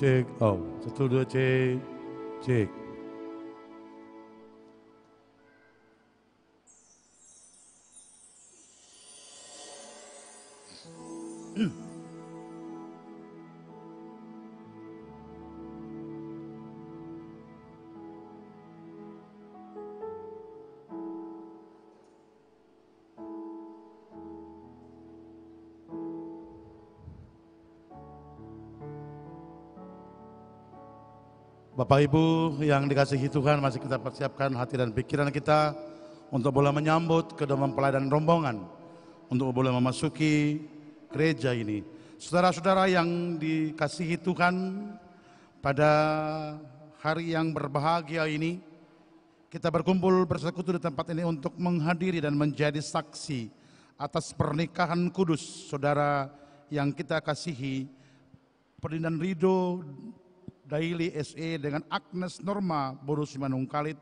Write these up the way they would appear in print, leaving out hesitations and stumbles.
cek. Oh, 1, 2, cek. Cek. Bapak Ibu yang dikasihi Tuhan, masih kita persiapkan hati dan pikiran kita untuk boleh menyambut kedua mempelai dan rombongan, untuk boleh memasuki gereja ini. Saudara-saudara yang dikasihi Tuhan, pada hari yang berbahagia ini, kita berkumpul bersekutu di tempat ini untuk menghadiri dan menjadi saksi atas pernikahan kudus saudara yang kita kasihi, Ferdinand Rido Daily SE dengan Agnes Norma Boru Simanungkalit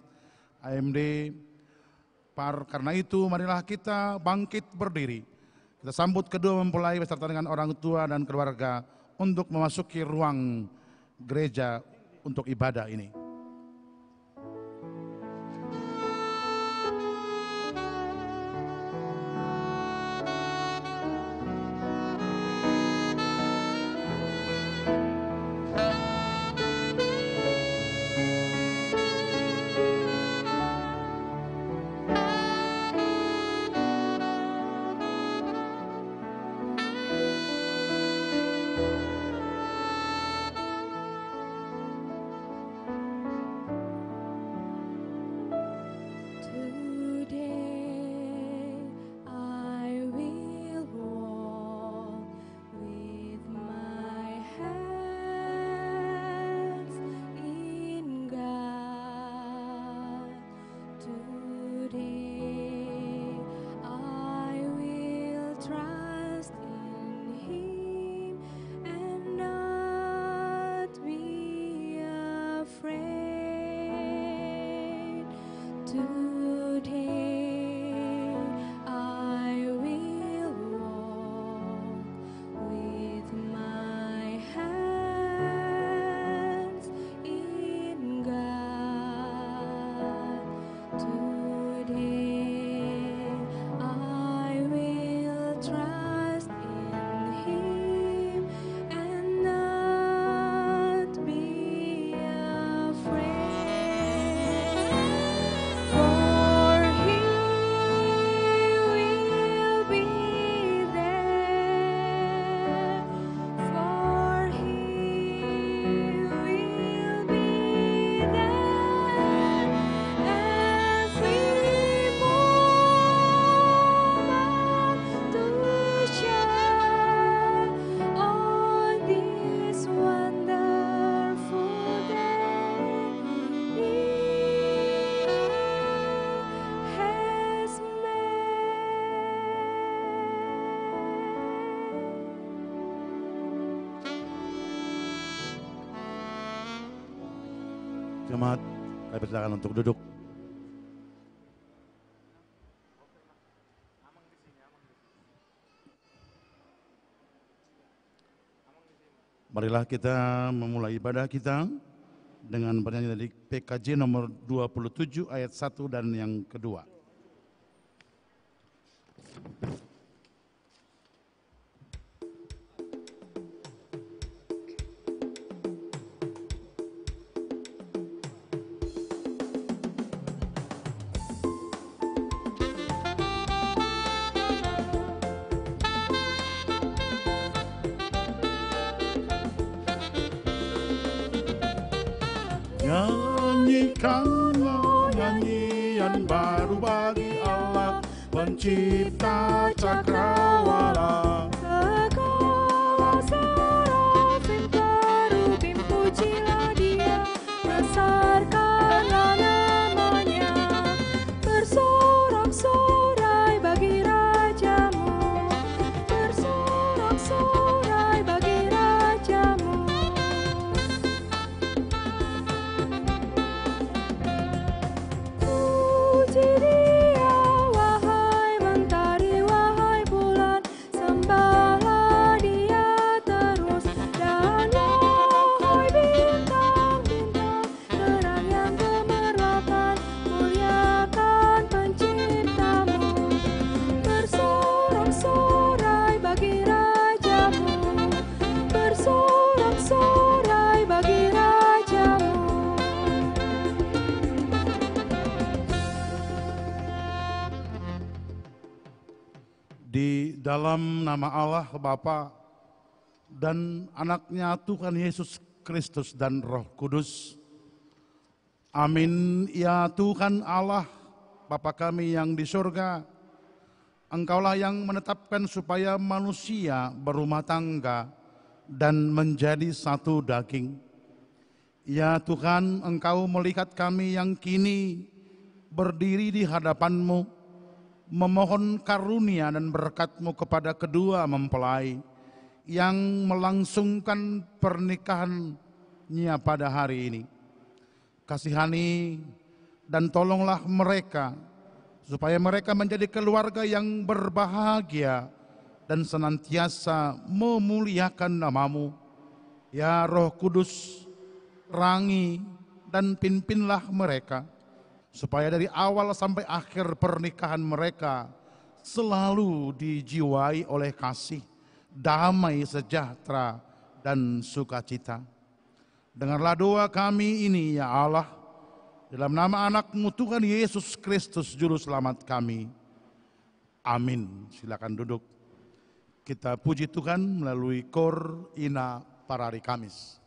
AMD Par. Karena itu marilah kita bangkit berdiri. Kita sambut kedua mempelai beserta dengan orang tua dan keluarga untuk memasuki ruang gereja untuk ibadah ini. Jemaat, saya persilakan untuk duduk. Marilah kita memulai ibadah kita dengan bernyanyi dari PKJ nomor 27 ayat 1 dan yang kedua. Nyanyikanlah nyanyian baru bagi Allah, pencipta cakrawala. Segala serafim kerubim pujilah Dia, besarkanlah namanya, bersorak-sorai bagi Rajamu, bersorak-sorai bagi Rajamu. Puji Dia, wahai mentari, wahai bulan, sembah Di dalam nama Allah Bapa dan anaknya Tuhan Yesus Kristus dan Roh Kudus. Amin. Ya Tuhan Allah, Bapa kami yang di surga, Engkaulah yang menetapkan supaya manusia berumah tangga dan menjadi satu daging. Ya Tuhan, Engkau melihat kami yang kini berdiri di hadapan-Mu, memohon karunia dan berkat-Mu kepada kedua mempelai yang melangsungkan pernikahannya pada hari ini. Kasihani dan tolonglah mereka, supaya mereka menjadi keluarga yang berbahagia dan senantiasa memuliakan nama-Mu. Ya Roh Kudus, rangi dan pimpinlah mereka, supaya dari awal sampai akhir pernikahan mereka selalu dijiwai oleh kasih, damai, sejahtera, dan sukacita. Dengarlah doa kami ini ya Allah, dalam nama anak-Mu Tuhan Yesus Kristus Juru Selamat kami. Amin. Silakan duduk. Kita puji Tuhan melalui Kor Ina Parari Kamis.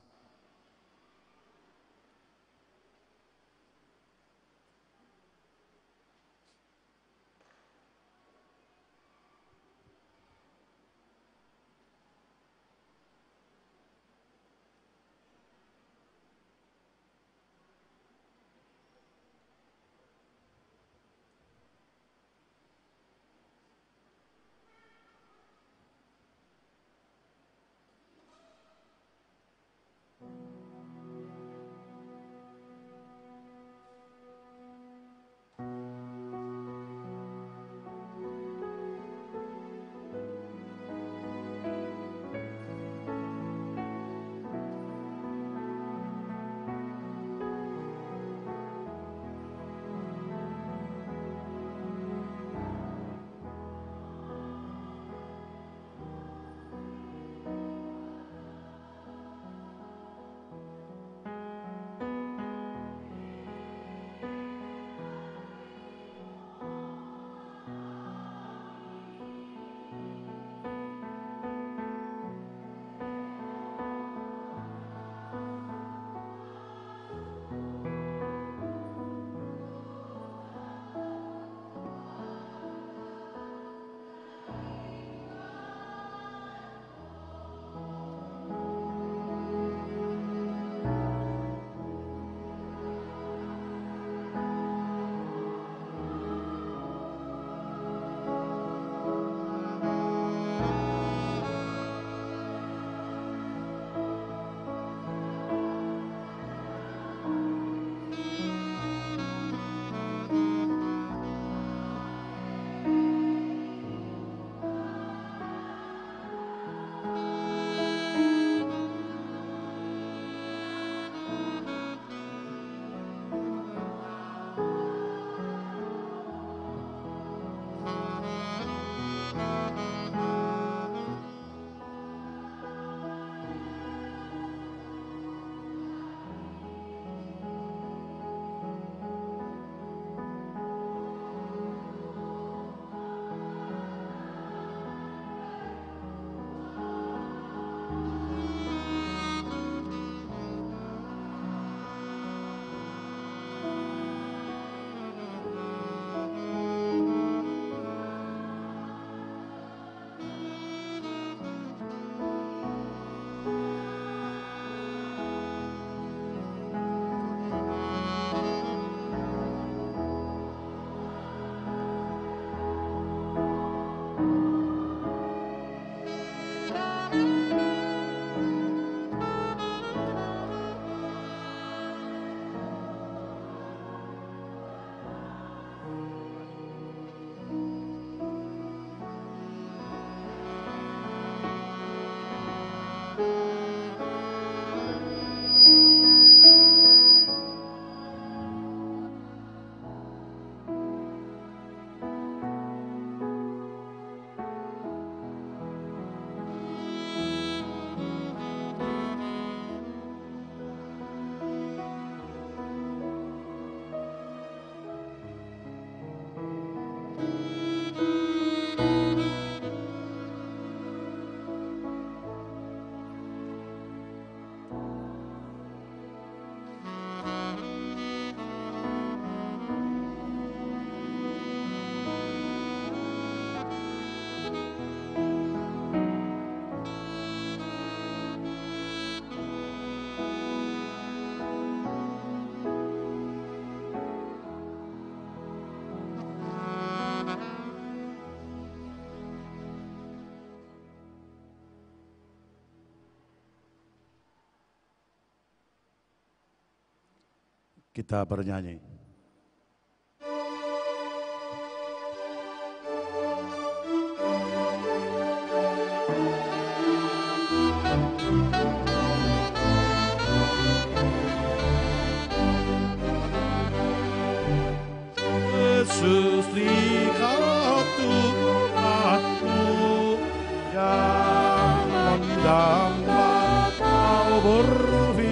Kita bernyanyi. Yesus Dikau Tuhanku yang mendamba Kau berfirman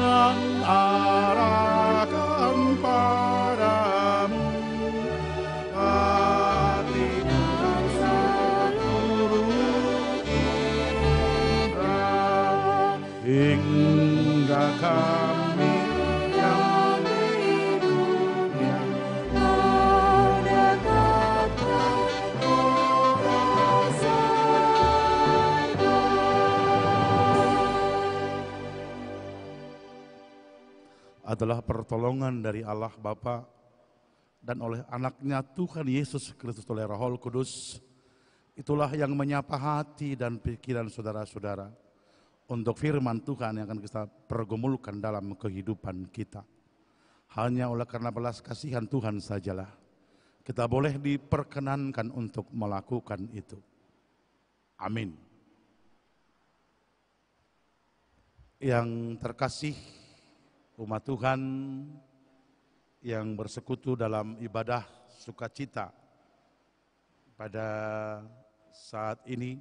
dan arahkan padamu hati dan seluruh indera hingga kami yang di dunia adalah pertolongan dari Allah Bapa dan oleh anaknya Tuhan Yesus Kristus oleh Roh Kudus. Itulah yang menyapa hati dan pikiran saudara-saudara untuk firman Tuhan yang akan kita pergumulkan dalam kehidupan kita. Hanya oleh karena belas kasihan Tuhan sajalah kita boleh diperkenankan untuk melakukan itu. Amin. Yang terkasih umat Tuhan yang bersekutu dalam ibadah sukacita pada saat ini,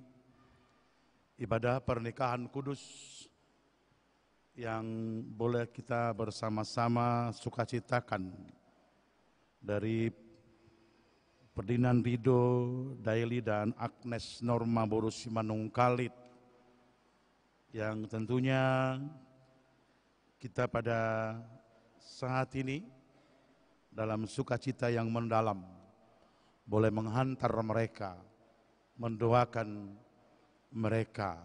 ibadah pernikahan kudus yang boleh kita bersama-sama sukacitakan dari Ferdinand Rido, Daily dan Agnes Norma Boru Simanungkalit yang tentunya kita pada saat ini dalam sukacita yang mendalam boleh menghantar mereka, mendoakan mereka,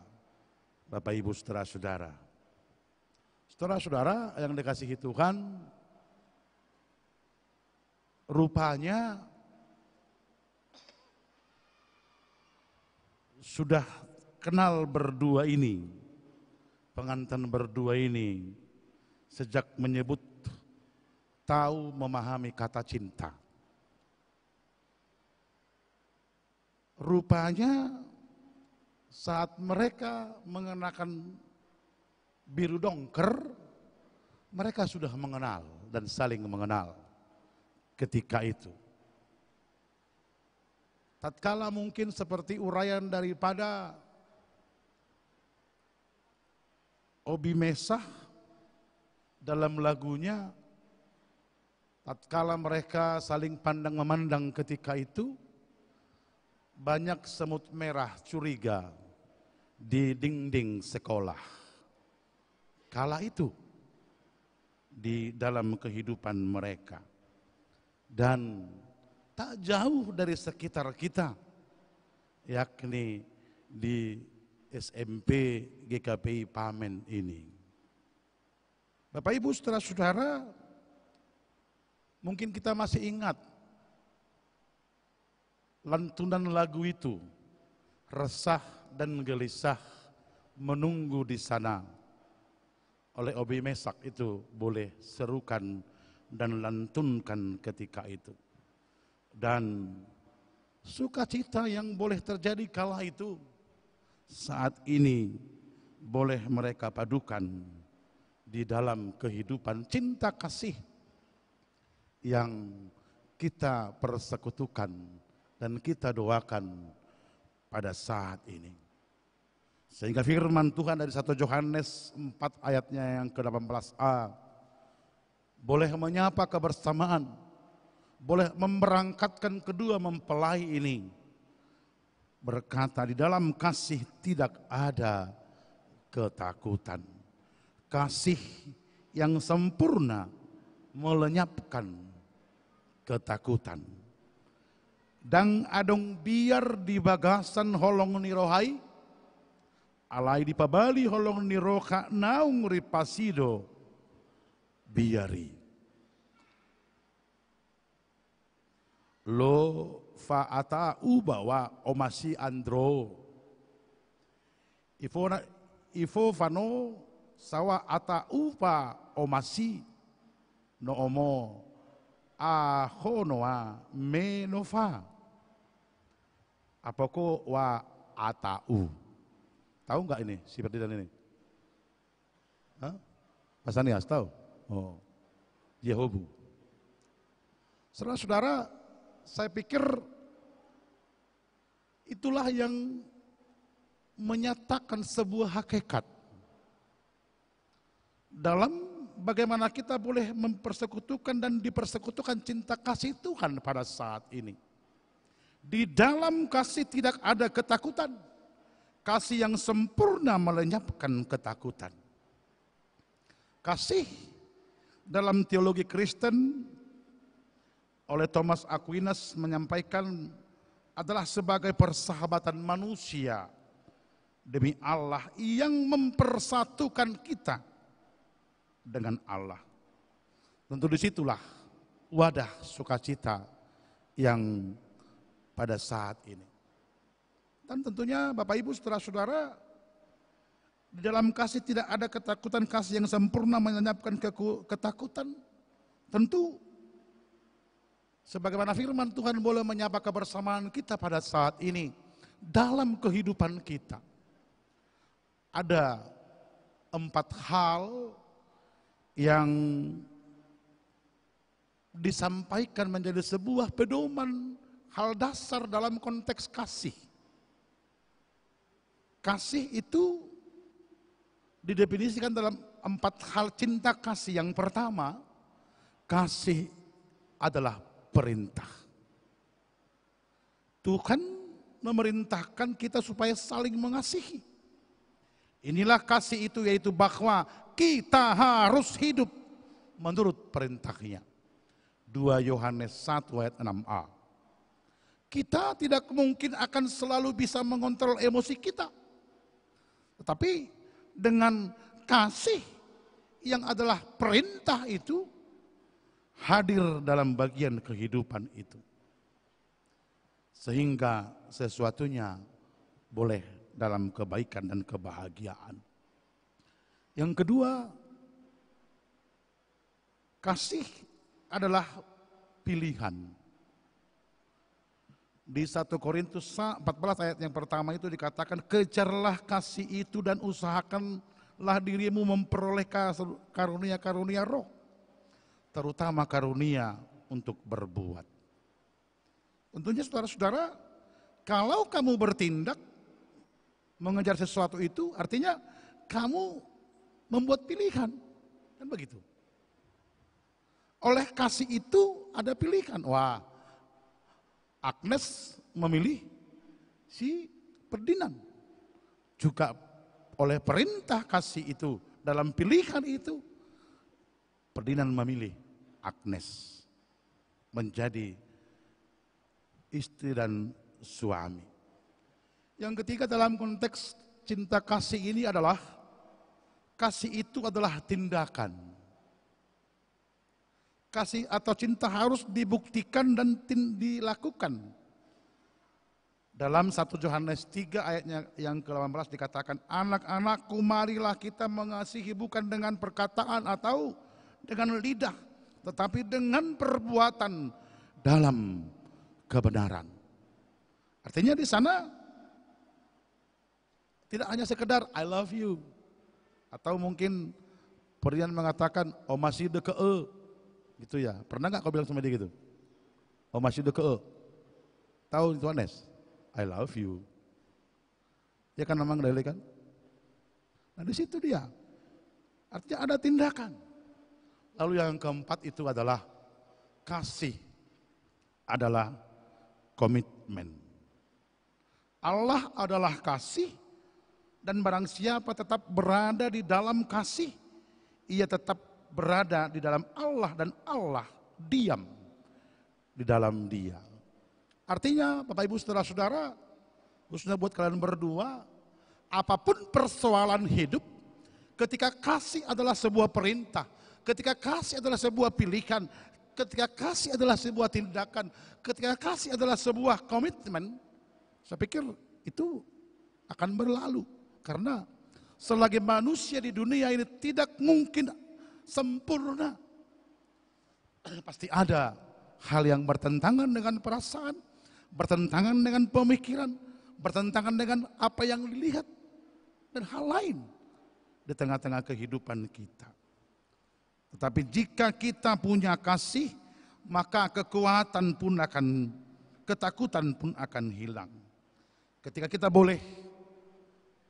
Bapak Ibu saudara-saudara. Saudara-saudara yang dikasihi Tuhan, rupanya sudah kenal berdua ini, pengantin berdua ini, sejak menyebut tahu memahami kata cinta. Rupanya saat mereka mengenakan biru dongker, mereka sudah mengenal dan saling mengenal ketika itu. Tatkala mungkin seperti uraian daripada Obi Mesah dalam lagunya, tatkala mereka saling pandang memandang ketika itu, banyak semut merah curiga di dinding sekolah. Kala itu di dalam kehidupan mereka. Dan tak jauh dari sekitar kita, yakni di SMP GKPI Pamen ini. Bapak Ibu saudara-saudara, mungkin kita masih ingat lantunan lagu itu, resah dan gelisah menunggu di sana. Oleh Obi Mesak itu boleh serukan dan lantunkan ketika itu. Dan sukacita yang boleh terjadi kala itu, saat ini boleh mereka padukan di dalam kehidupan cinta kasih yang kita persekutukan dan kita doakan pada saat ini. Sehingga firman Tuhan dari 1 Yohanes 4 ayatnya yang ke-18a boleh menyapa kebersamaan, boleh memberangkatkan kedua mempelai ini, berkata di dalam kasih tidak ada ketakutan. Kasih yang sempurna melenyapkan ketakutan. Dang adong biar di bagasan holong nirohai, alai di pabali holong niroka naung ripasido biari. Lo faata ubawa omasi andro. Ifo fano sawa ata upa omasi no omo ahonoa menova. Apako wa atau. Tahu nggak ini si Ferdinand ini? Hah? Mas Anias tahu? Oh, Yehobu. Saudara-saudara, saya pikir itulah yang menyatakan sebuah hakikat dalam bagaimana kita boleh mempersekutukan dan dipersekutukan cinta kasih Tuhan pada saat ini. Di dalam kasih tidak ada ketakutan. Kasih yang sempurna melenyapkan ketakutan. Kasih dalam teologi Kristen oleh Thomas Aquinas menyampaikan adalah sebagai persahabatan manusia demi Allah yang mempersatukan kita dengan Allah. Tentu disitulah wadah sukacita yang pada saat ini. Dan tentunya Bapak Ibu saudara-saudara, di dalam kasih tidak ada ketakutan, kasih yang sempurna melenyapkan ketakutan. Tentu sebagaimana firman Tuhan boleh menyapa kebersamaan kita pada saat ini dalam kehidupan kita. Ada 4 hal yang disampaikan menjadi sebuah pedoman hal dasar dalam konteks kasih. Kasih itu didefinisikan dalam 4 hal cinta kasih. Yang pertama, kasih adalah perintah. Tuhan memerintahkan kita supaya saling mengasihi. Inilah kasih itu, yaitu bahwa kita harus hidup menurut perintahnya. 2 Yohanes 1 ayat 6a. Kita tidak mungkin akan selalu bisa mengontrol emosi kita. Tetapi dengan kasih yang adalah perintah itu hadir dalam bagian kehidupan itu. Sehingga sesuatunya boleh dalam kebaikan dan kebahagiaan. Yang kedua, kasih adalah pilihan. Di 1 Korintus 14 ayat yang pertama itu dikatakan, kejarlah kasih itu dan usahakanlah dirimu memperoleh karunia-karunia roh, terutama karunia untuk berbuat. Tentunya saudara-saudara, kalau kamu bertindak mengejar sesuatu itu, artinya kamu membuat pilihan, kan begitu. Oleh kasih itu ada pilihan. Wah, Agnes memilih si Ferdinand. Juga oleh perintah kasih itu, dalam pilihan itu, Ferdinand memilih Agnes menjadi istri dan suami. Yang ketiga dalam konteks cinta kasih ini adalah, kasih itu adalah tindakan. Kasih atau cinta harus dibuktikan dan dilakukan. Dalam 1 Yohanes 3 ayatnya yang ke-18 dikatakan, anak-anakku marilah kita mengasihi bukan dengan perkataan atau dengan lidah, tetapi dengan perbuatan dalam kebenaran. Artinya di sana tidak hanya sekedar I love you, atau mungkin Ferdinand mengatakan oh masih deke gitu ya. Pernah nggak kau bilang sama dia gitu? Oh masih deke tahu itu Anes? I love you. Ya kan memang dari kan? Nah di situ dia. Artinya ada tindakan. Lalu yang keempat itu adalah kasih adalah komitmen. Allah adalah kasih, dan barang siapa tetap berada di dalam kasih, ia tetap berada di dalam Allah dan Allah diam di dalam dia. Artinya Bapak Ibu saudara-saudara, khususnya buat kalian berdua, apapun persoalan hidup, ketika kasih adalah sebuah perintah, ketika kasih adalah sebuah pilihan, ketika kasih adalah sebuah tindakan, ketika kasih adalah sebuah komitmen, saya pikir itu akan berlalu. Karena selagi manusia di dunia ini tidak mungkin sempurna. Pasti ada hal yang bertentangan dengan perasaan, bertentangan dengan pemikiran, bertentangan dengan apa yang dilihat, dan hal lain di tengah-tengah kehidupan kita. Tetapi jika kita punya kasih, maka kekuatan pun ketakutan pun akan hilang. Ketika kita boleh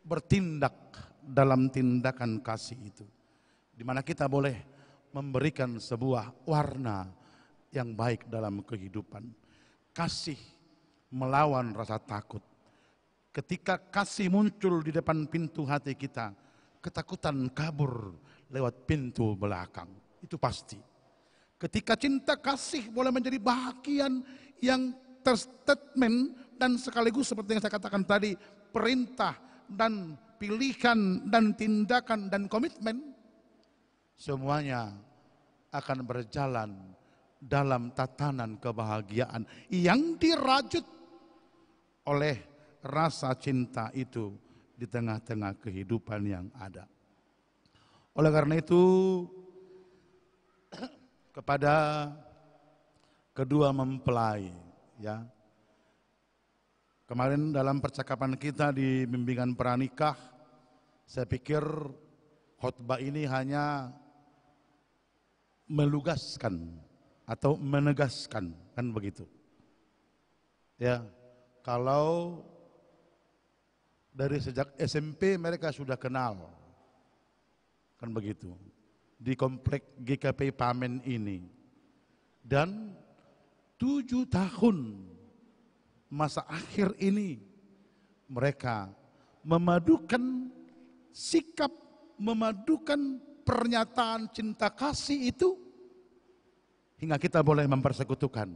bertindak dalam tindakan kasih itu, di mana kita boleh memberikan sebuah warna yang baik dalam kehidupan. Kasih melawan rasa takut. Ketika kasih muncul di depan pintu hati kita, ketakutan kabur lewat pintu belakang. Itu pasti. Ketika cinta kasih boleh menjadi bahagian yang terstatement dan sekaligus seperti yang saya katakan tadi, perintah dan pilihan dan tindakan dan komitmen, semuanya akan berjalan dalam tatanan kebahagiaan yang dirajut oleh rasa cinta itu di tengah-tengah kehidupan yang ada. Oleh karena itu, kepada kedua mempelai, ya, kemarin dalam percakapan kita di bimbingan pranikah, saya pikir khotbah ini hanya melugaskan atau menegaskan, kan begitu. Ya, kalau dari sejak SMP mereka sudah kenal, kan begitu, di komplek GKP Pamen ini, dan 7 tahun masa akhir ini mereka memadukan sikap, memadukan pernyataan cinta kasih itu, hingga kita boleh mempersekutukan,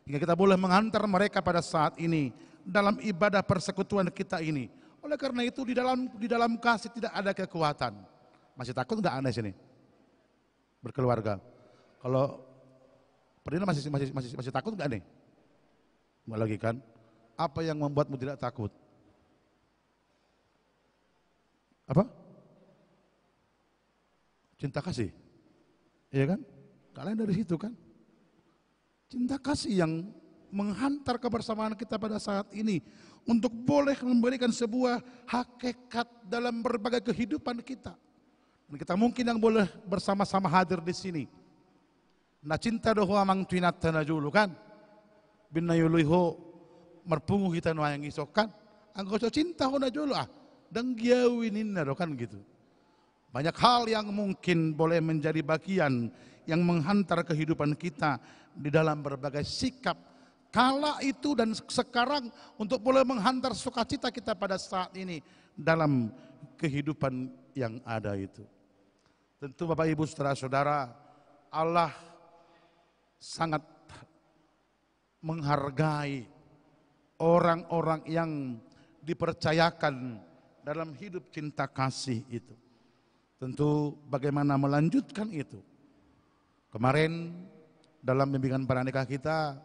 hingga kita boleh menghantar mereka pada saat ini dalam ibadah persekutuan kita ini. Oleh karena itu di dalam kasih tidak ada kekuatan. Masih takut nggak Anda sini berkeluarga? Kalau Perdina masih takut nggak nih? Nggak lagi kan? Apa yang membuatmu tidak takut? Apa? Cinta kasih, iya kan? Kalian dari situ kan? Cinta kasih yang menghantar kebersamaan kita pada saat ini untuk boleh memberikan sebuah hakikat dalam berbagai kehidupan kita. Dan kita mungkin yang boleh bersama-sama hadir di sini. Na cinta doho amang tuinat tanajulu kan? Binayuluho merpungu kita nuayang isok kan? Anggo cinta ho najulu dan giawinin na kan gitu. Banyak hal yang mungkin boleh menjadi bagian yang menghantar kehidupan kita di dalam berbagai sikap kala itu dan sekarang untuk boleh menghantar sukacita kita pada saat ini dalam kehidupan yang ada itu. Tentu Bapak Ibu saudara-saudara, Allah sangat menghargai orang-orang yang dipercayakan dalam hidup cinta kasih itu. Tentu bagaimana melanjutkan itu. Kemarin dalam bimbingan pranikah kita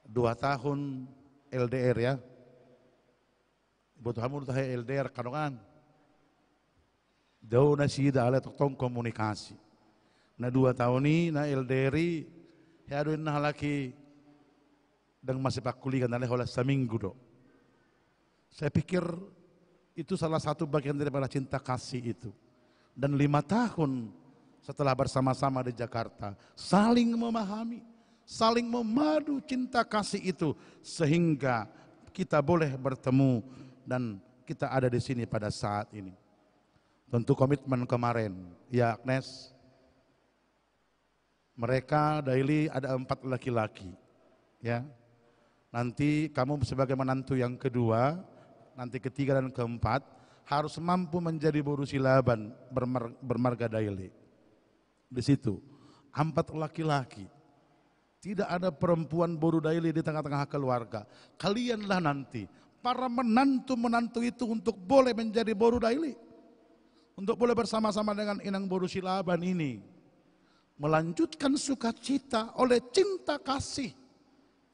2 tahun LDR ya. Ibu Tuhan menurut saya LDR kadang jauh na sida ala tong komunikasi. Na 2 tahun ini na LDR ya aduin na laki dan masih pakulikan na lehola seminggu do. Saya pikir itu salah satu bagian daripada cinta kasih itu. Dan 5 tahun setelah bersama-sama di Jakarta, saling memahami, saling memadu cinta kasih itu, sehingga kita boleh bertemu dan kita ada di sini pada saat ini. Tentu komitmen kemarin, ya Agnes, mereka daily ada 4 laki-laki, ya. Nanti kamu sebagai menantu yang kedua, nanti ketiga dan keempat, harus mampu menjadi boru silaban bermarga daily. Di situ 4 laki-laki, tidak ada perempuan boru daily di tengah-tengah keluarga. Kalianlah nanti para menantu-menantu itu untuk boleh menjadi boru daily, untuk boleh bersama-sama dengan inang boru silaban ini melanjutkan sukacita oleh cinta kasih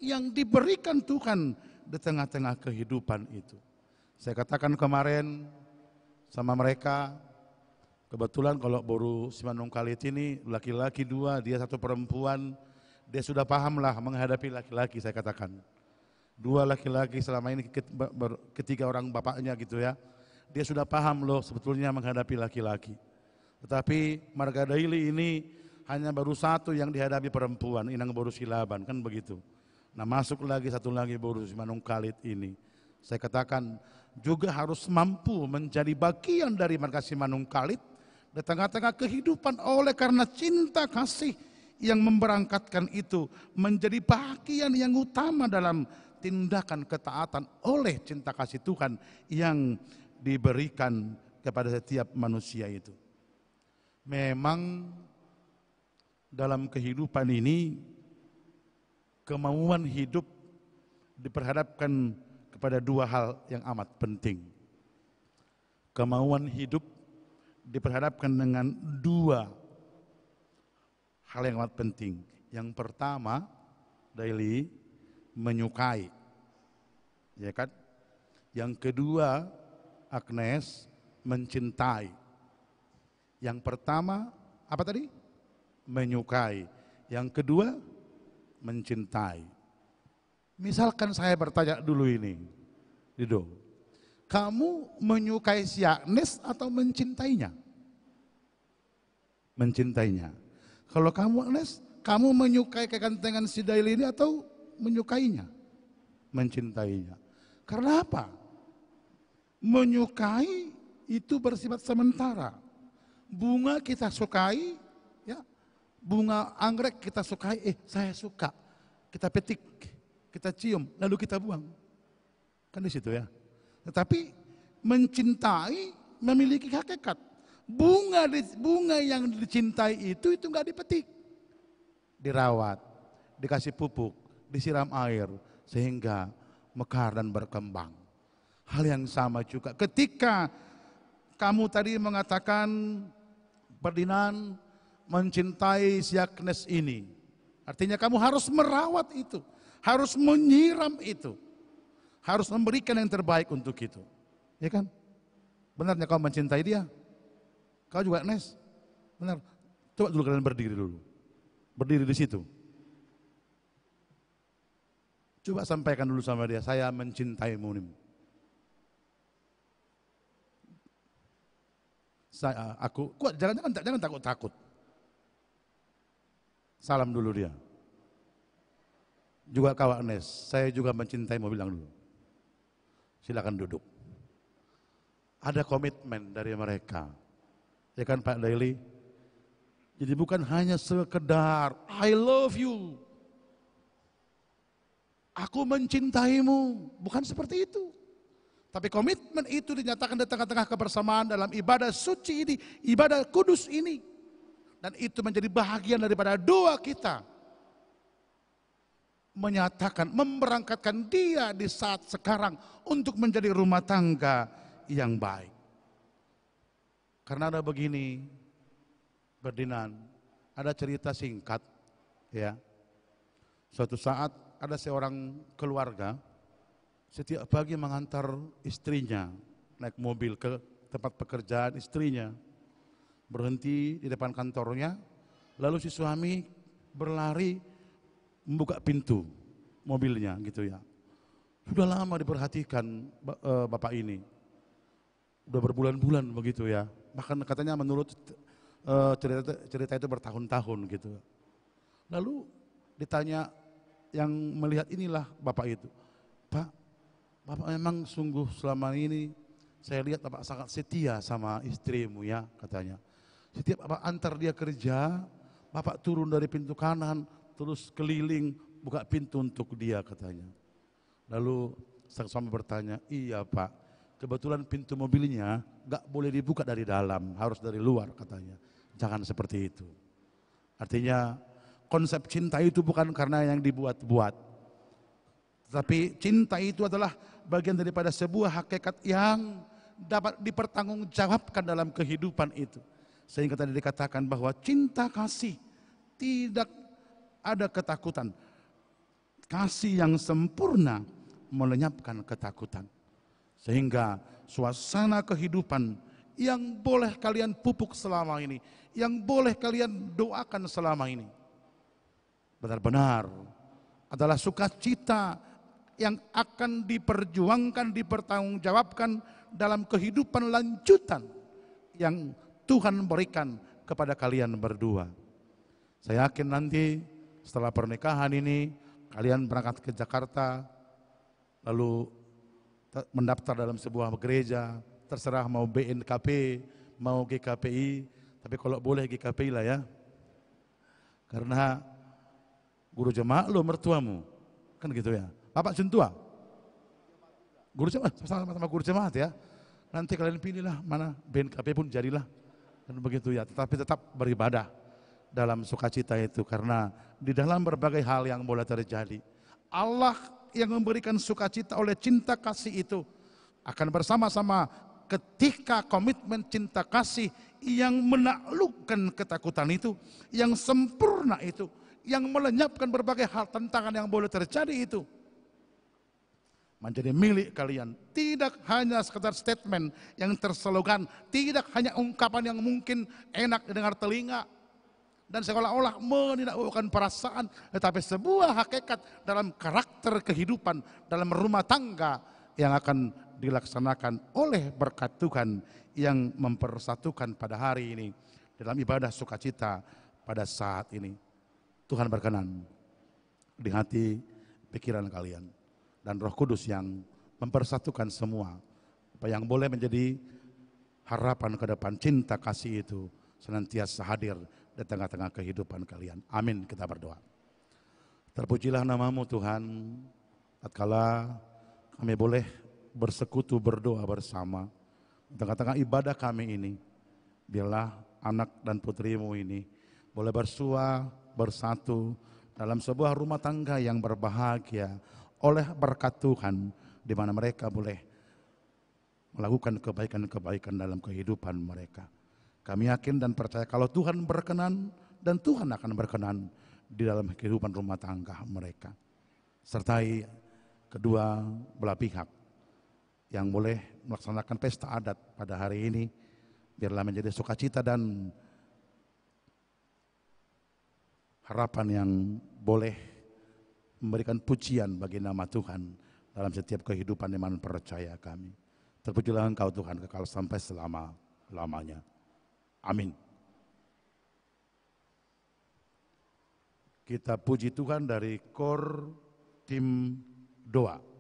yang diberikan Tuhan di tengah-tengah kehidupan itu. Saya katakan kemarin, sama mereka. Kebetulan kalau Boru Simanung Kalit ini laki-laki 2, dia 1 perempuan, dia sudah paham lah menghadapi laki-laki, saya katakan. 2 laki-laki selama ini ketiga orang bapaknya gitu ya, dia sudah paham loh sebetulnya menghadapi laki-laki. Tetapi Marga Daily ini hanya baru 1 yang dihadapi perempuan, Inang Boru Silaban, kan begitu. Nah masuk lagi 1 lagi Boru Simanung Kalit ini. Saya katakan juga harus mampu menjadi bagian dari Marga Simanung Kalit di tengah-tengah kehidupan, oleh karena cinta kasih yang memberangkatkan itu menjadi bagian yang utama dalam tindakan ketaatan oleh cinta kasih Tuhan yang diberikan kepada setiap manusia itu. Memang dalam kehidupan ini kemauan hidup diperhadapkan kepada 2 hal yang amat penting. Kemauan hidup diperhadapkan dengan 2 hal yang amat penting. Yang pertama, Daily, menyukai, ya kan? Yang kedua, Agnes, mencintai. Yang pertama, apa tadi? Menyukai. Yang kedua, mencintai. Misalkan saya bertanya dulu ini, Dido, kamu menyukai si Agnes atau mencintainya? Mencintainya. Kalau kamu Agnes, kamu menyukai kegantengan si Daily ini atau menyukainya? Mencintainya. Karena apa? Menyukai itu bersifat sementara. Bunga kita sukai, ya, bunga anggrek kita sukai, saya suka. Kita petik, kita cium, lalu kita buang. Kan di situ ya. Tetapi mencintai memiliki hakikat. Bunga yang dicintai itu nggak dipetik, dirawat, dikasih pupuk, disiram air sehingga mekar dan berkembang. Hal yang sama juga ketika kamu tadi mengatakan Ferdinand mencintai si Agnes ini, artinya kamu harus merawat itu, harus menyiram itu, harus memberikan yang terbaik untuk itu, ya kan? Benarnya kau mencintai dia? Kau juga Agnes? Benar. Coba dulu kalian berdiri dulu. Berdiri di situ. Coba sampaikan dulu sama dia, saya mencintaimu nih. Aku, jangan takut-takut. Salam dulu dia. Juga kau Agnes, saya juga mencintaimu, bilang dulu. Silakan duduk. Ada komitmen dari mereka. Ya kan Pak Daily? Jadi bukan hanya sekedar I love you, aku mencintaimu, bukan seperti itu. Tapi komitmen itu dinyatakan di tengah-tengah kebersamaan dalam ibadah suci ini, ibadah kudus ini. Dan itu menjadi bahagian daripada doa kita. Menyatakan, memberangkatkan dia di saat sekarang untuk menjadi rumah tangga yang baik. Karena ada begini, Ferdinand, ada cerita singkat, ya. Suatu saat ada seorang keluarga, setiap pagi mengantar istrinya naik mobil ke tempat pekerjaan istrinya, berhenti di depan kantornya, lalu si suami berlari membuka pintu mobilnya, gitu ya. Sudah lama diperhatikan bapak ini, udah berbulan-bulan begitu ya. Bahkan katanya menurut cerita itu bertahun-tahun gitu. Lalu ditanya yang melihat inilah bapak itu, Pak, bapak memang sungguh selama ini saya lihat bapak sangat setia sama istrimu ya, katanya. Setiap bapak antar dia kerja, bapak turun dari pintu kanan terus keliling buka pintu untuk dia, katanya. Lalu sang suami bertanya, iya Pak, kebetulan pintu mobilnya gak boleh dibuka dari dalam, harus dari luar, katanya. Jangan seperti itu. Artinya konsep cinta itu bukan karena yang dibuat-buat, tapi cinta itu adalah bagian daripada sebuah hakikat yang dapat dipertanggungjawabkan dalam kehidupan itu. Sehingga tadi dikatakan bahwa cinta kasih tidak ada ketakutan. Kasih yang sempurna melenyapkan ketakutan. Sehingga suasana kehidupan yang boleh kalian pupuk selama ini, yang boleh kalian doakan selama ini. Benar-benar adalah sukacita yang akan diperjuangkan, dipertanggungjawabkan dalam kehidupan lanjutan yang Tuhan berikan kepada kalian berdua. Saya yakin nanti setelah pernikahan ini kalian berangkat ke Jakarta, lalu mendaftar dalam sebuah gereja, terserah mau BNKP, mau GKPI, tapi kalau boleh GKPI lah ya. Karena guru jemaat lo mertuamu, kan gitu ya. Bapak Juntua, guru jemaat, sama-sama guru jemaat ya. Nanti kalian pilihlah mana, BNKP pun jadilah, kan begitu ya. Tetapi tetap beribadah dalam sukacita itu, karena di dalam berbagai hal yang boleh terjadi, Allah yang memberikan sukacita oleh cinta kasih itu akan bersama-sama ketika komitmen cinta kasih yang menaklukkan ketakutan itu, yang sempurna itu, yang melenyapkan berbagai hal tantangan yang boleh terjadi itu, menjadi milik kalian. Tidak hanya sekedar statement yang terselogan, tidak hanya ungkapan yang mungkin enak dengar telinga dan seolah-olah menindakkan perasaan, tetapi sebuah hakikat dalam karakter kehidupan, dalam rumah tangga yang akan dilaksanakan oleh berkat Tuhan yang mempersatukan pada hari ini dalam ibadah sukacita pada saat ini. Tuhan berkenan di hati pikiran kalian dan Roh Kudus yang mempersatukan semua, apa yang boleh menjadi harapan ke depan, cinta kasih itu senantiasa hadir di tengah-tengah kehidupan kalian. Amin, kita berdoa. Terpujilah namamu Tuhan, tatkala kami boleh bersekutu berdoa bersama di tengah-tengah ibadah kami ini. Biarlah anak dan putrimu ini boleh bersua, bersatu dalam sebuah rumah tangga yang berbahagia oleh berkat Tuhan, di mana mereka boleh melakukan kebaikan-kebaikan dalam kehidupan mereka. Kami yakin dan percaya kalau Tuhan berkenan dan Tuhan akan berkenan di dalam kehidupan rumah tangga mereka. Sertai kedua belah pihak yang boleh melaksanakan pesta adat pada hari ini, biarlah menjadi sukacita dan harapan yang boleh memberikan pujian bagi nama Tuhan dalam setiap kehidupan iman percaya kami. Terpujilah Engkau Tuhan kekal sampai selama-lamanya. Amin. Kita puji Tuhan dari KOR Tim Doa.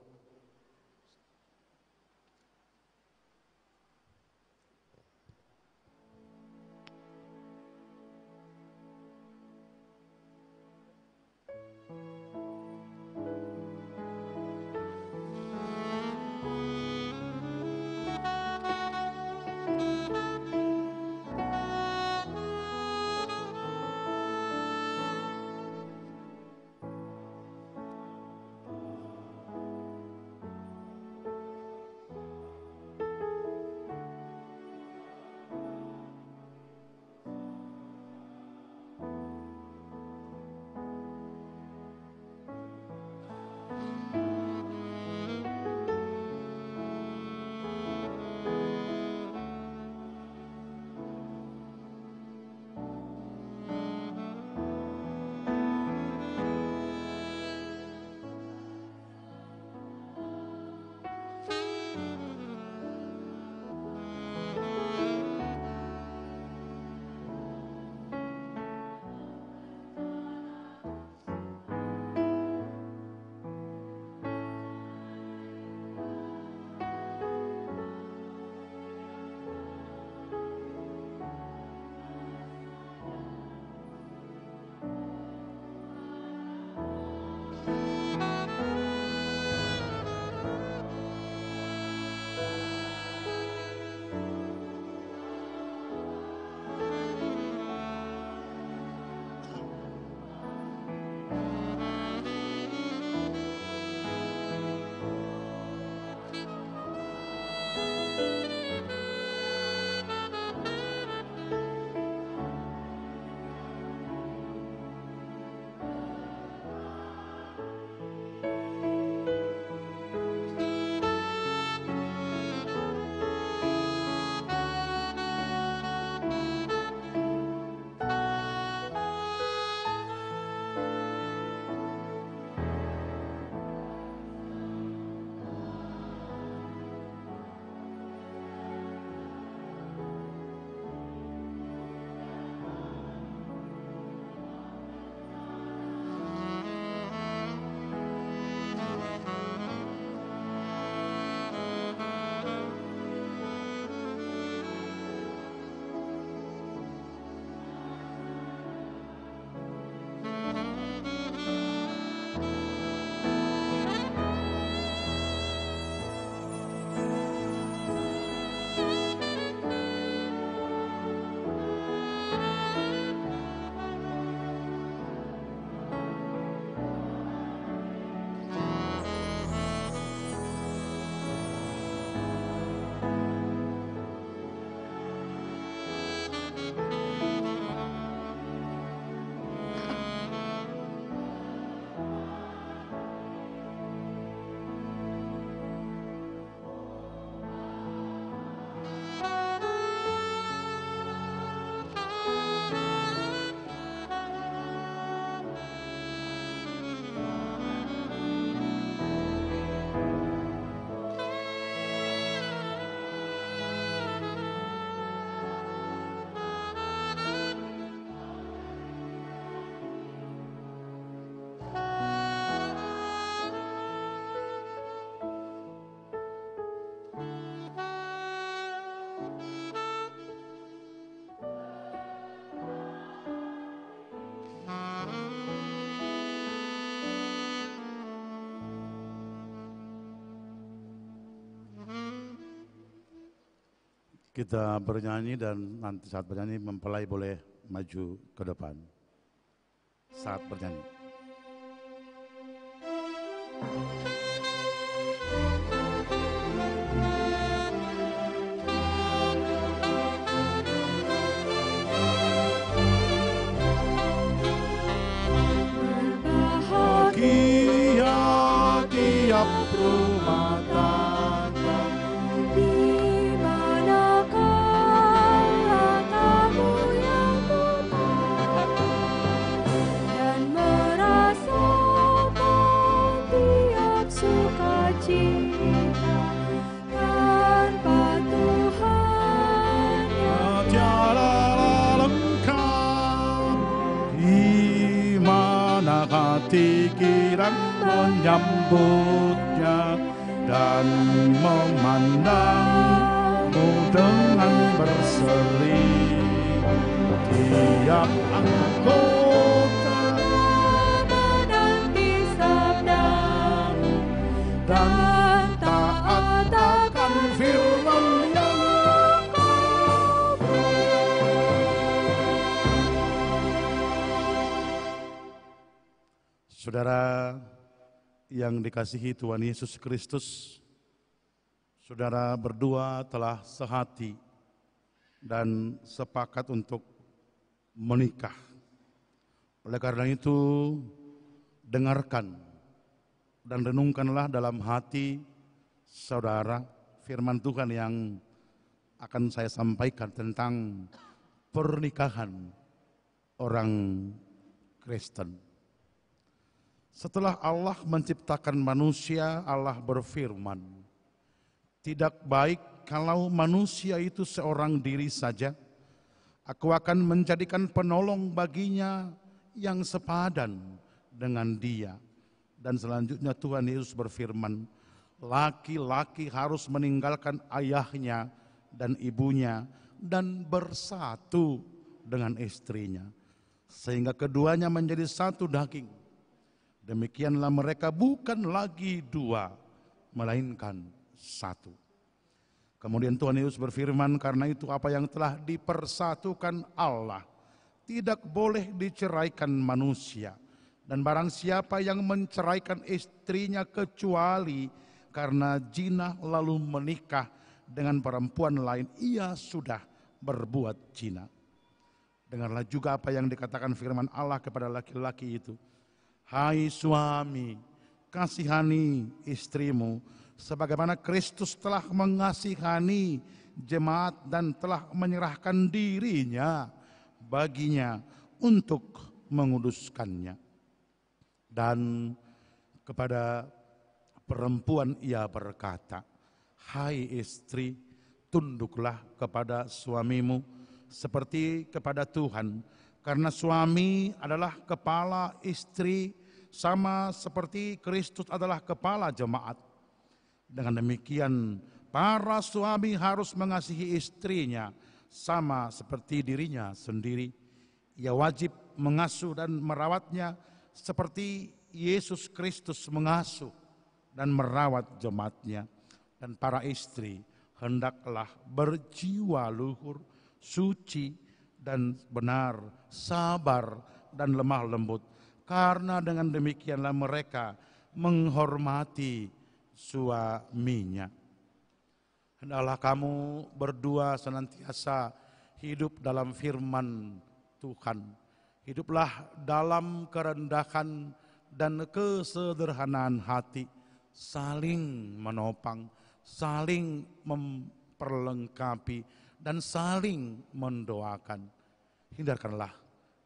Kita bernyanyi dan nanti saat bernyanyi mempelai boleh maju ke depan. Saat bernyanyi. Bahagia tiap rumah tangga, Di manakah kamu yang putar dan merasakan tiap sukacita tanpa Tuhan yang tiada lengkap. Di mana hati kirang menyambutnya dan memandangmu dengan berseri. Tiap anggota menanti sabdamu dan taat akan firman yang kau beri. Saudara yang dikasihi Tuhan Yesus Kristus, saudara berdua telah sehati dan sepakat untuk menikah. Oleh karena itu, dengarkan dan renungkanlah dalam hati saudara firman Tuhan yang akan saya sampaikan tentang pernikahan orang Kristen. Setelah Allah menciptakan manusia, Allah berfirman, tidak baik kalau manusia itu seorang diri saja. Aku akan menjadikan penolong baginya yang sepadan dengan dia. Dan selanjutnya Tuhan Yesus berfirman, laki-laki harus meninggalkan ayahnya dan ibunya dan bersatu dengan istrinya, sehingga keduanya menjadi satu daging. Demikianlah mereka bukan lagi dua, melainkan satu. Kemudian Tuhan Yesus berfirman, karena itu apa yang telah dipersatukan Allah tidak boleh diceraikan manusia. Dan barang siapa yang menceraikan istrinya kecuali karena zina lalu menikah dengan perempuan lain, ia sudah berbuat zina. Dengarlah juga apa yang dikatakan firman Allah kepada laki-laki itu. Hai suami, kasihani istrimu sebagaimana Kristus telah mengasihani jemaat dan telah menyerahkan dirinya baginya untuk menguduskannya. Dan kepada perempuan ia berkata, hai istri, tunduklah kepada suamimu seperti kepada Tuhan, karena suami adalah kepala istri, sama seperti Kristus adalah kepala jemaat. Dengan demikian, para suami harus mengasihi istrinya sama seperti dirinya sendiri. Ia wajib mengasuh dan merawatnya seperti Yesus Kristus mengasuh dan merawat jemaatnya. Dan para istri hendaklah berjiwa luhur, suci dan benar, sabar dan lemah lembut. Karena dengan demikianlah mereka menghormati suaminya. Hendaklah kamu berdua senantiasa hidup dalam firman Tuhan. Hiduplah dalam kerendahan dan kesederhanaan hati, saling menopang, saling memperlengkapi, dan saling mendoakan. Hindarkanlah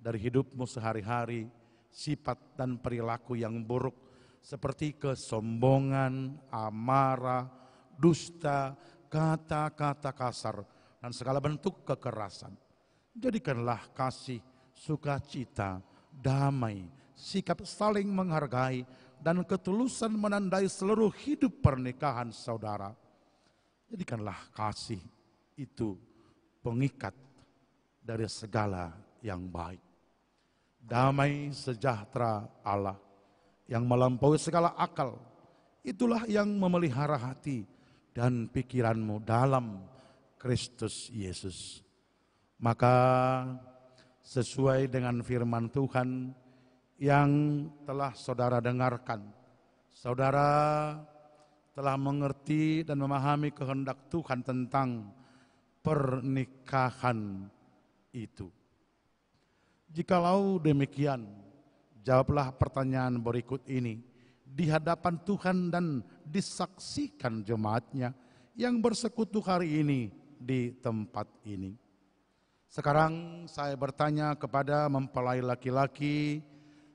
dari hidupmu sehari-hari sifat dan perilaku yang buruk seperti kesombongan, amarah, dusta, kata-kata kasar, dan segala bentuk kekerasan. Jadikanlah kasih, sukacita, damai, sikap saling menghargai, dan ketulusan menandai seluruh hidup pernikahan saudara. Jadikanlah kasih itu pengikat dari segala yang baik. Damai sejahtera Allah yang melampaui segala akal, itulah yang memelihara hati dan pikiranmu dalam Kristus Yesus. Maka sesuai dengan firman Tuhan yang telah saudara dengarkan, saudara telah mengerti dan memahami kehendak Tuhan tentang pernikahan itu. Jikalau demikian, jawablah pertanyaan berikut ini di hadapan Tuhan dan disaksikan jemaatnya yang bersekutu hari ini di tempat ini. Sekarang saya bertanya kepada mempelai laki-laki,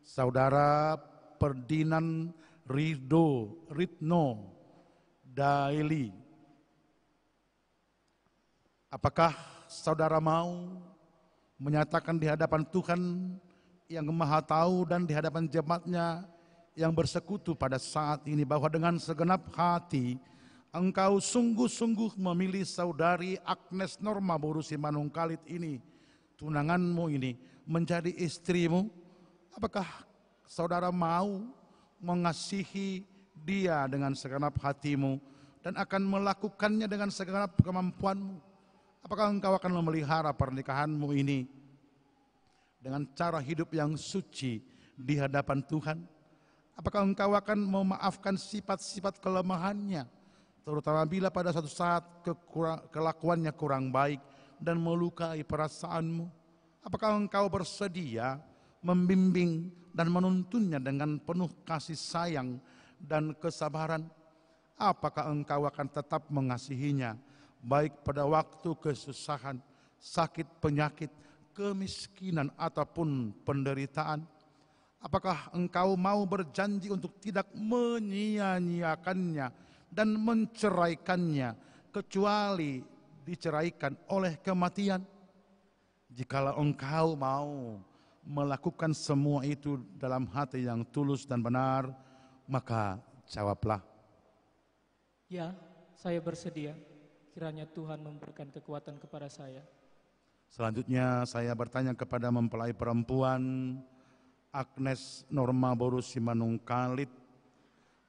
saudara Ferdinand Ridno Daily. Apakah saudara mau menyatakan di hadapan Tuhan yang Maha Tahu dan di hadapan jemaatnya yang bersekutu pada saat ini bahwa dengan segenap hati engkau sungguh-sungguh memilih saudari Agnes Norma Boru Simanungkalit ini, tunanganmu ini, menjadi istrimu? Apakah saudara mau mengasihi dia dengan segenap hatimu dan akan melakukannya dengan segenap kemampuanmu? Apakah engkau akan memelihara pernikahanmu ini dengan cara hidup yang suci di hadapan Tuhan? Apakah engkau akan memaafkan sifat-sifat kelemahannya, terutama bila pada suatu saat kelakuannya kurang baik dan melukai perasaanmu? Apakah engkau bersedia membimbing dan menuntunnya dengan penuh kasih sayang dan kesabaran? Apakah engkau akan tetap mengasihinya baik pada waktu kesusahan, sakit, penyakit, kemiskinan ataupun penderitaan? Apakah engkau mau berjanji untuk tidak menyia-nyiakannya dan menceraikannya kecuali diceraikan oleh kematian? Jikalau engkau mau melakukan semua itu dalam hati yang tulus dan benar, maka jawablah, ya, saya bersedia. Kiranya Tuhan memberikan kekuatan kepada saya. Selanjutnya saya bertanya kepada mempelai perempuan Agnes Norma Boru Simanungkalit,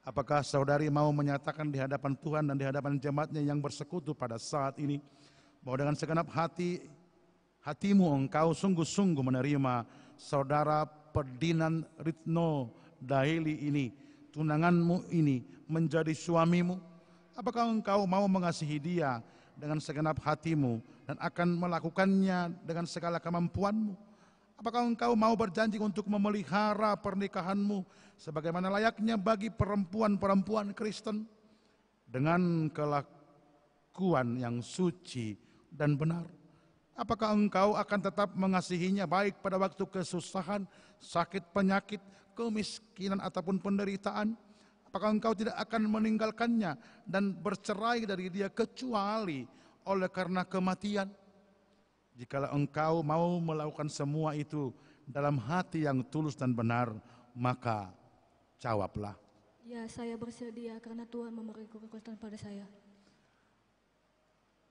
apakah saudari mau menyatakan di hadapan Tuhan dan di hadapan jemaatnya yang bersekutu pada saat ini bahwa dengan segenap hatimu engkau sungguh-sungguh menerima saudara Ferdinand Ridno Daily ini, tunanganmu ini, menjadi suamimu? Apakah engkau mau mengasihi dia dengan segenap hatimu dan akan melakukannya dengan segala kemampuanmu? Apakah engkau mau berjanji untuk memelihara pernikahanmu sebagaimana layaknya bagi perempuan-perempuan Kristen dengan kelakuan yang suci dan benar? Apakah engkau akan tetap mengasihinya baik pada waktu kesusahan, sakit, penyakit, kemiskinan ataupun penderitaan? Apakah engkau tidak akan meninggalkannya dan bercerai dari dia kecuali oleh karena kematian? Jikalau engkau mau melakukan semua itu dalam hati yang tulus dan benar, maka jawablah, Ya, saya bersedia karena Tuhan memberi kekuatan pada saya.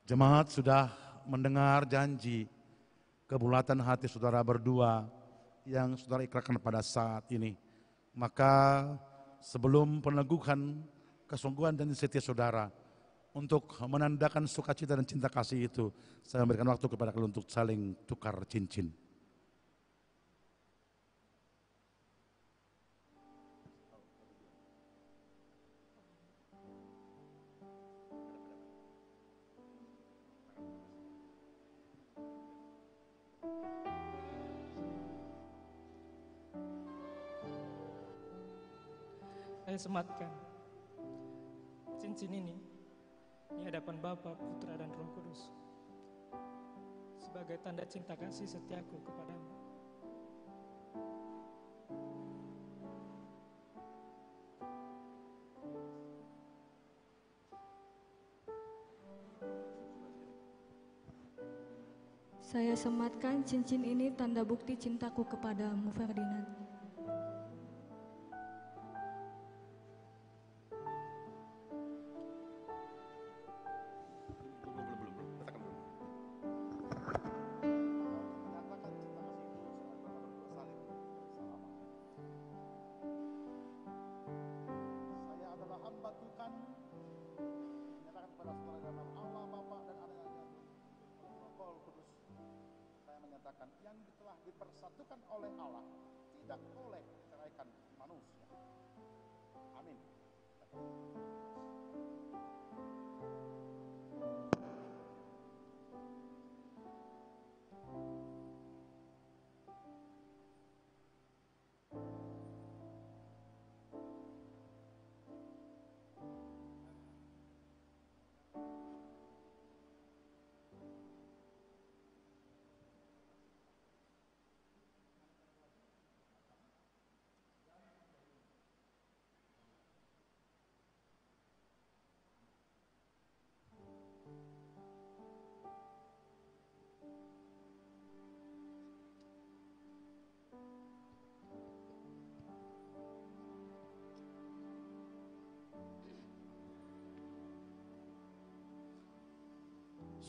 Jemaat sudah mendengar janji kebulatan hati saudara berdua yang saudara ikrarkan pada saat ini. Maka sebelum peneguhan kesungguhan dan setia saudara untuk menandakan sukacita dan cinta kasih itu, saya memberikan waktu kepada kalian untuk saling tukar cincin. Saya sematkan cincin ini di hadapan Bapa, Putra, dan Roh Kudus sebagai tanda cinta kasih setiaku kepadamu. Saya sematkan cincin ini tanda bukti cintaku kepadamu, Ferdinand.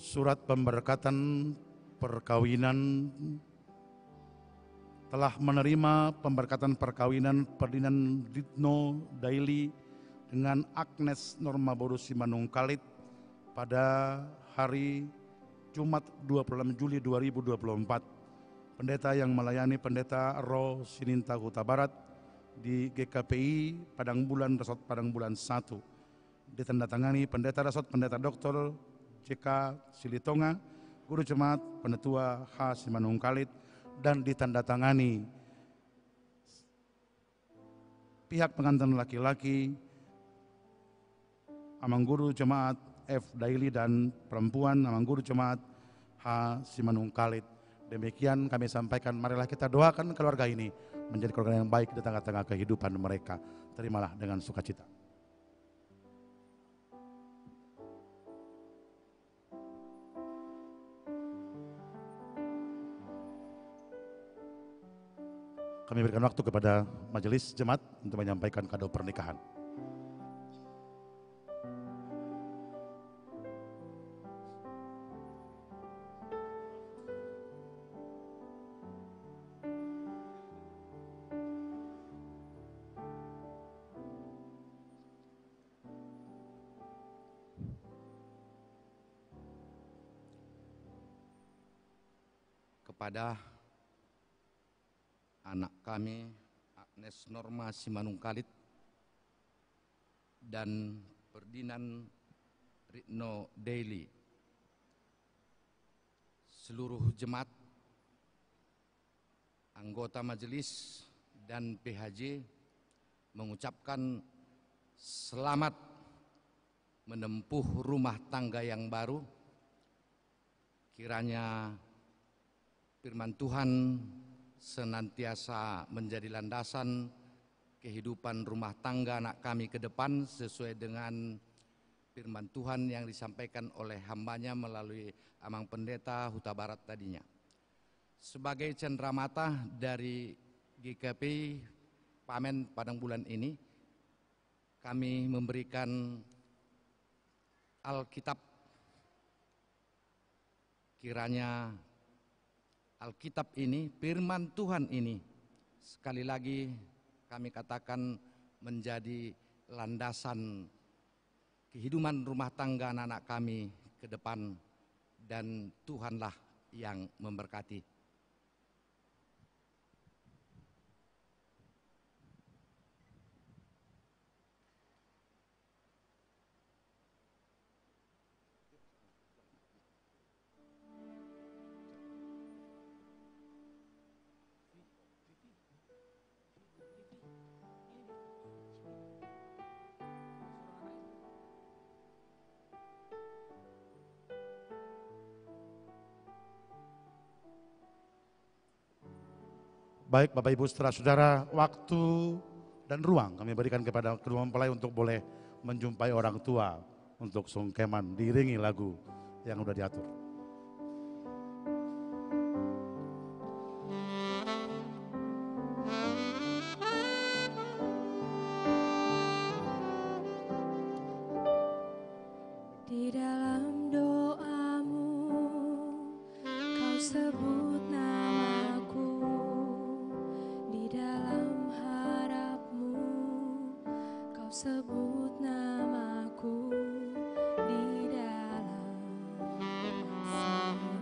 Surat pemberkatan perkawinan. Telah menerima pemberkatan perkawinan Ferdinand Ritno Daily dengan Agnes Norma Bodo Simanungkalit pada hari Jumat 26 Juli 2024. Pendeta yang melayani Pendeta Ro Sininta Huta Barat di GKPI Padang Bulan Resort Padang Bulan 1. Ditandatangani Pendeta Resort Pendeta Dr. JK Silitonga, Guru Jemaat Penetua H. Simanungkalit, dan ditandatangani pihak pengantin laki-laki Amang Guru Jemaat F. Daily dan perempuan Amang Guru Jemaat H. Simanungkalit. Demikian kami sampaikan, marilah kita doakan keluarga ini menjadi keluarga yang baik di tengah-tengah kehidupan mereka. Terimalah dengan sukacita. Kami berikan waktu kepada majelis jemaat untuk menyampaikan kado pernikahan. Kepada anak kami Agnes Norma Simanungkalit dan Ferdinand Ritno Daily, seluruh jemaat, anggota majelis dan PHJ mengucapkan selamat menempuh rumah tangga yang baru. Kiranya firman Tuhan senantiasa menjadi landasan kehidupan rumah tangga anak kami ke depan sesuai dengan firman Tuhan yang disampaikan oleh hambanya melalui Amang Pendeta Huta Barat tadinya. Sebagai cenderamata dari GKP Pamen Padang Bulan ini, kami memberikan Alkitab. Kiranya Alkitab ini, firman Tuhan ini, sekali lagi kami katakan menjadi landasan kehidupan rumah tangga anak-anak kami ke depan, dan Tuhanlah yang memberkati. Baik Bapak Ibu saudara-saudara, waktu dan ruang kami berikan kepada kedua mempelai untuk boleh menjumpai orang tua untuk sungkeman diiringi lagu yang sudah diatur. Di dalam doamu kau sebut namaku, di dalam harapmu kau sebut namaku, di dalam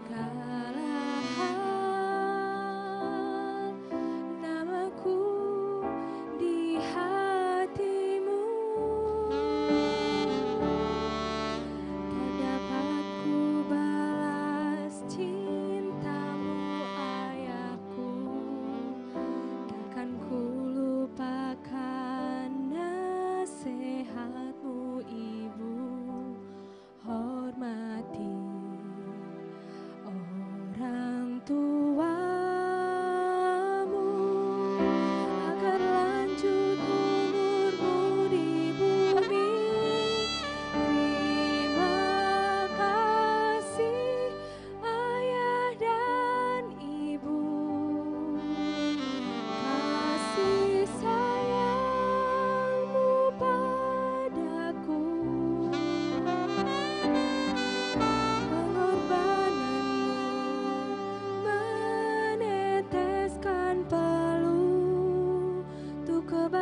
segala hal namaku di hatimu.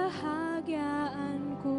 kebahagiaanku.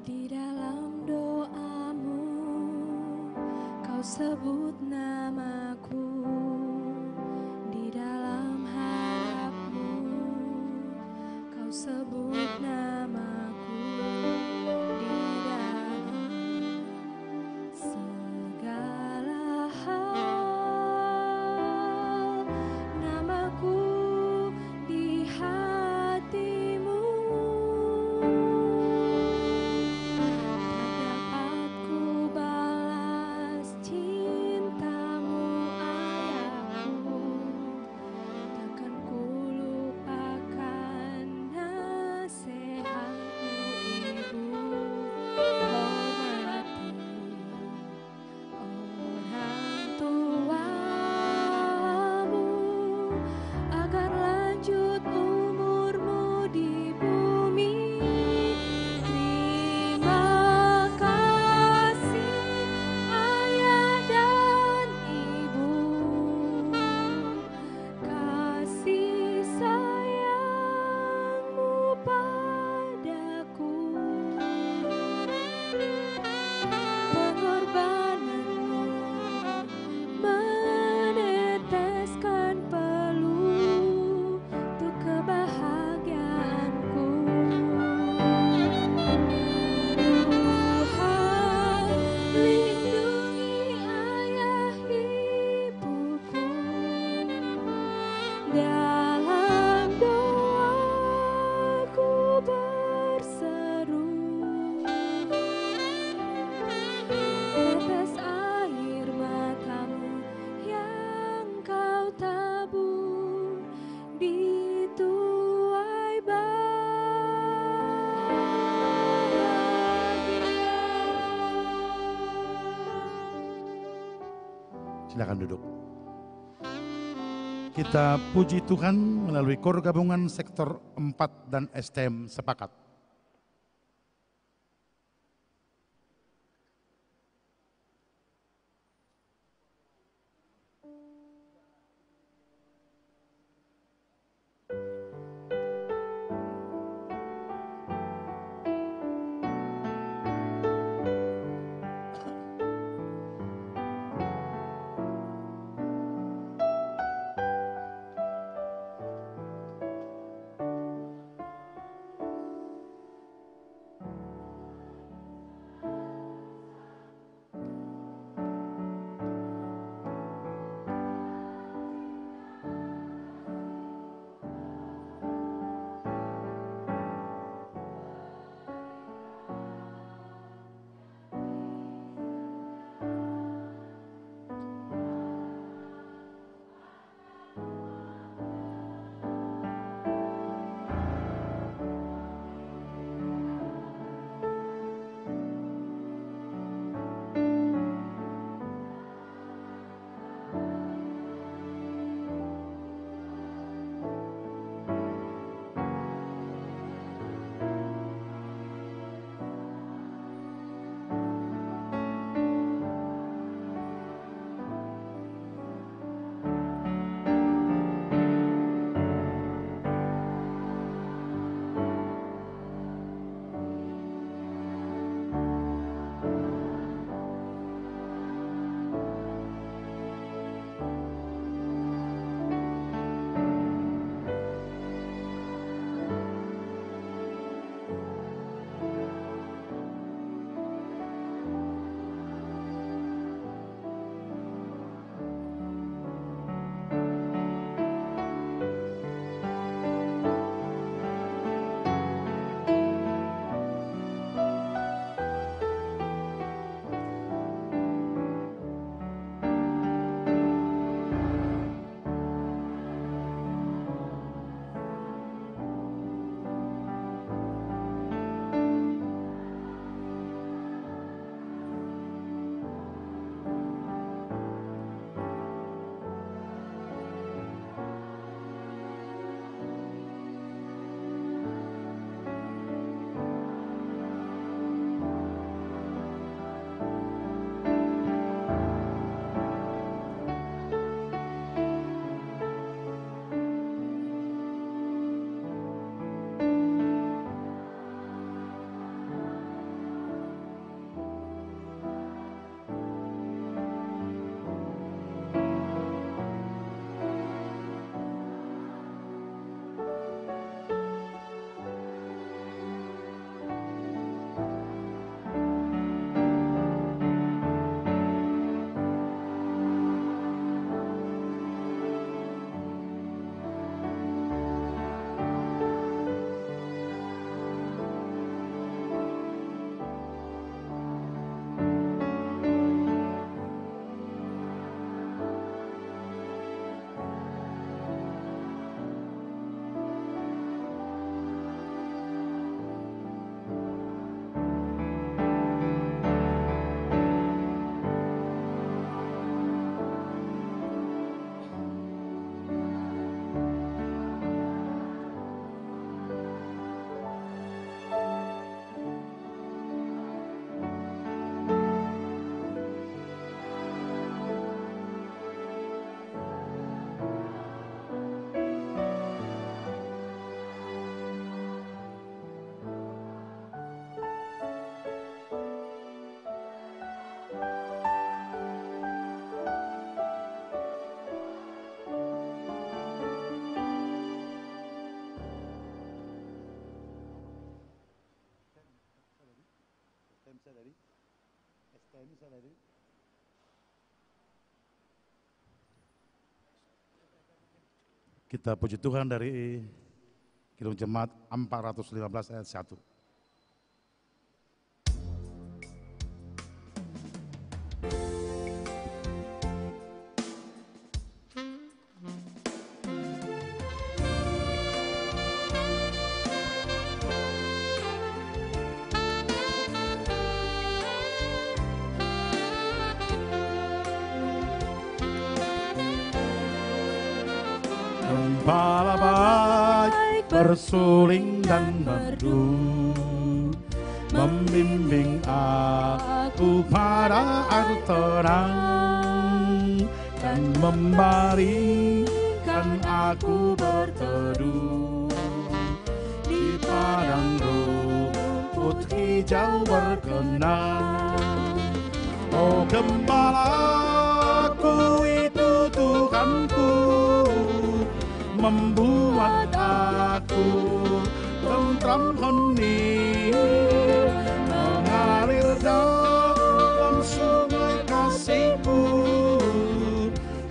Di dalam doamu, kau sebut namaku. Di dalam harapmu, kau sebut namaku. Di dalam segala hal, namaku di hatimu. Silakan duduk. Kita puji Tuhan melalui KOR gabungan sektor 4 dan STM sepakat. Kita puji Tuhan dari Kidung Jemaat 415 ayat 1. Gembala baik bersuling dan merdu, membimbing aku pada air terang, dan membaringkan aku berteduh di padang rumput hijau berkenan. Oh gembalaku itu Tuhanku, membuat aku tentram hening, mengalir dalam sungai kasih-Mu,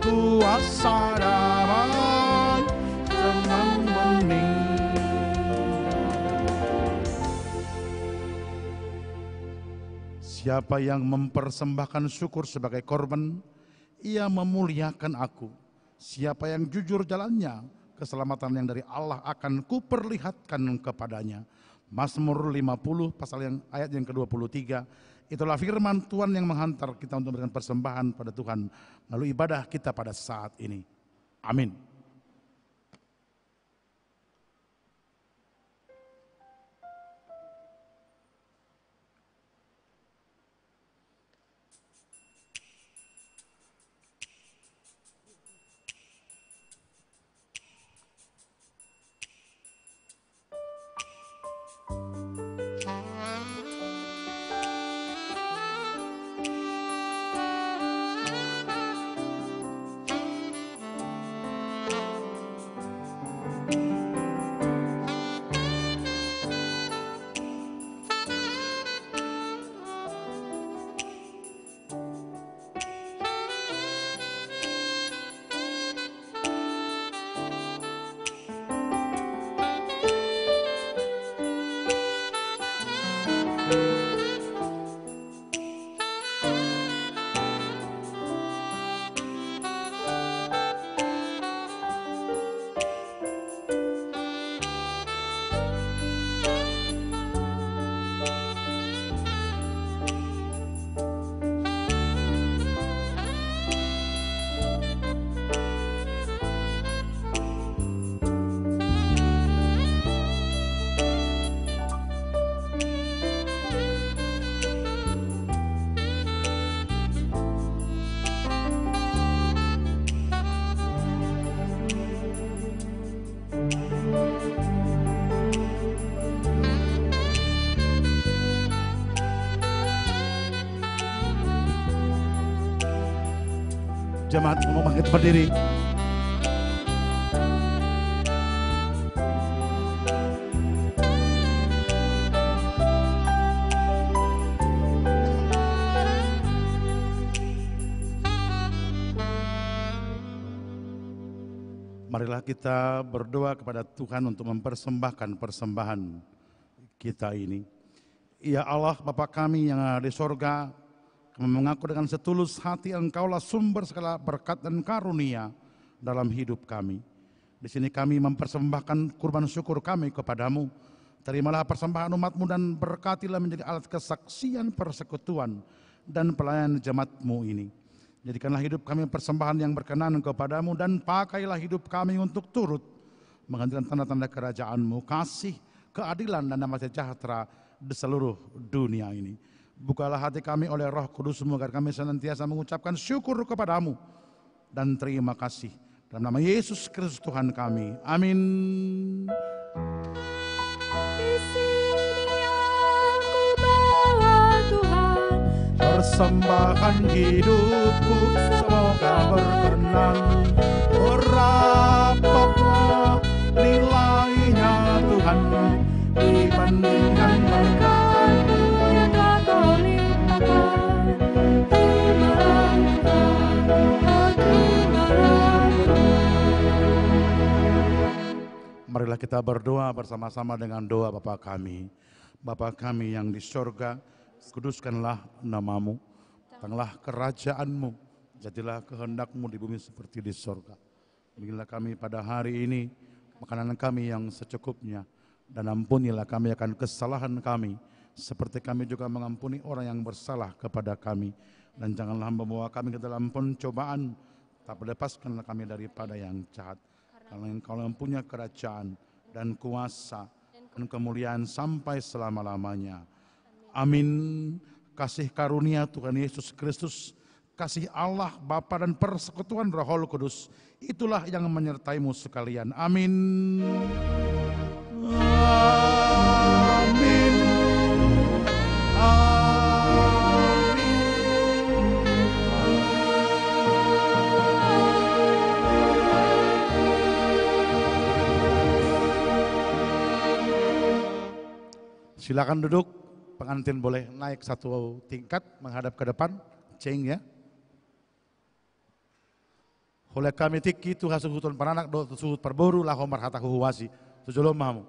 kuasa damai tenang bening. Siapa yang mempersembahkan syukur sebagai korban, ia memuliakan aku. Siapa yang jujur jalannya, keselamatan yang dari Allah akan kuperlihatkan kepadanya. Mazmur 50 pasal yang ayat yang ke-23. Itulah firman Tuhan yang menghantar kita untuk memberikan persembahan pada Tuhan melalui ibadah kita pada saat ini. Amin. Jemaat mau bangkit berdiri. Marilah kita berdoa kepada Tuhan untuk mempersembahkan persembahan kita ini. Ya Allah, Bapa kami yang ada di sorga, kami mengaku dengan setulus hati Engkaulah sumber segala berkat dan karunia dalam hidup kami. Di sini kami mempersembahkan kurban syukur kami kepadamu. Terimalah persembahan umat-Mu dan berkatilah menjadi alat kesaksian persekutuan dan pelayanan jemaat-Mu ini. Jadikanlah hidup kami persembahan yang berkenan kepadamu dan pakailah hidup kami untuk turut menghadirkan tanda-tanda kerajaan-Mu, kasih, keadilan dan damai sejahtera di seluruh dunia ini. Bukalah hati kami oleh Roh Kudus-Mu agar kami senantiasa mengucapkan syukur kepadamu dan terima kasih. Dalam nama Yesus Kristus Tuhan kami. Amin. Di sini aku bawa Tuhan, Persembahan hidupku semoga berkenan. Berapakah nilainya Tuhan dibandingkan berkat Katolik. Marilah kita berdoa bersama-sama dengan doa Bapa kami. Bapa kami yang di sorga, kuduskanlah namamu, datanglah kerajaanmu, jadilah kehendakmu di bumi seperti di sorga. Berilah kami pada hari ini makanan kami yang secukupnya, dan ampunilah kami akan kesalahan kami, seperti kami juga mengampuni orang yang bersalah kepada kami. Dan janganlah membawa kami ke dalam pencobaan, tapi lepaskanlah kami daripada yang jahat. Karena Engkau yang punya kerajaan dan kuasa dan kemuliaan sampai selama-lamanya. Amin. Kasih karunia Tuhan Yesus Kristus, kasih Allah Bapa dan persekutuan Roh Kudus, itulah yang menyertaimu sekalian. Amin. Amin. Amin. Silakan duduk, pengantin boleh naik satu tingkat menghadap ke depan, ceng ya. Oleh kami tiki Tuhan suhutun pananak do suhut perboru lahomar hataku huwasi. Tujulom mamu.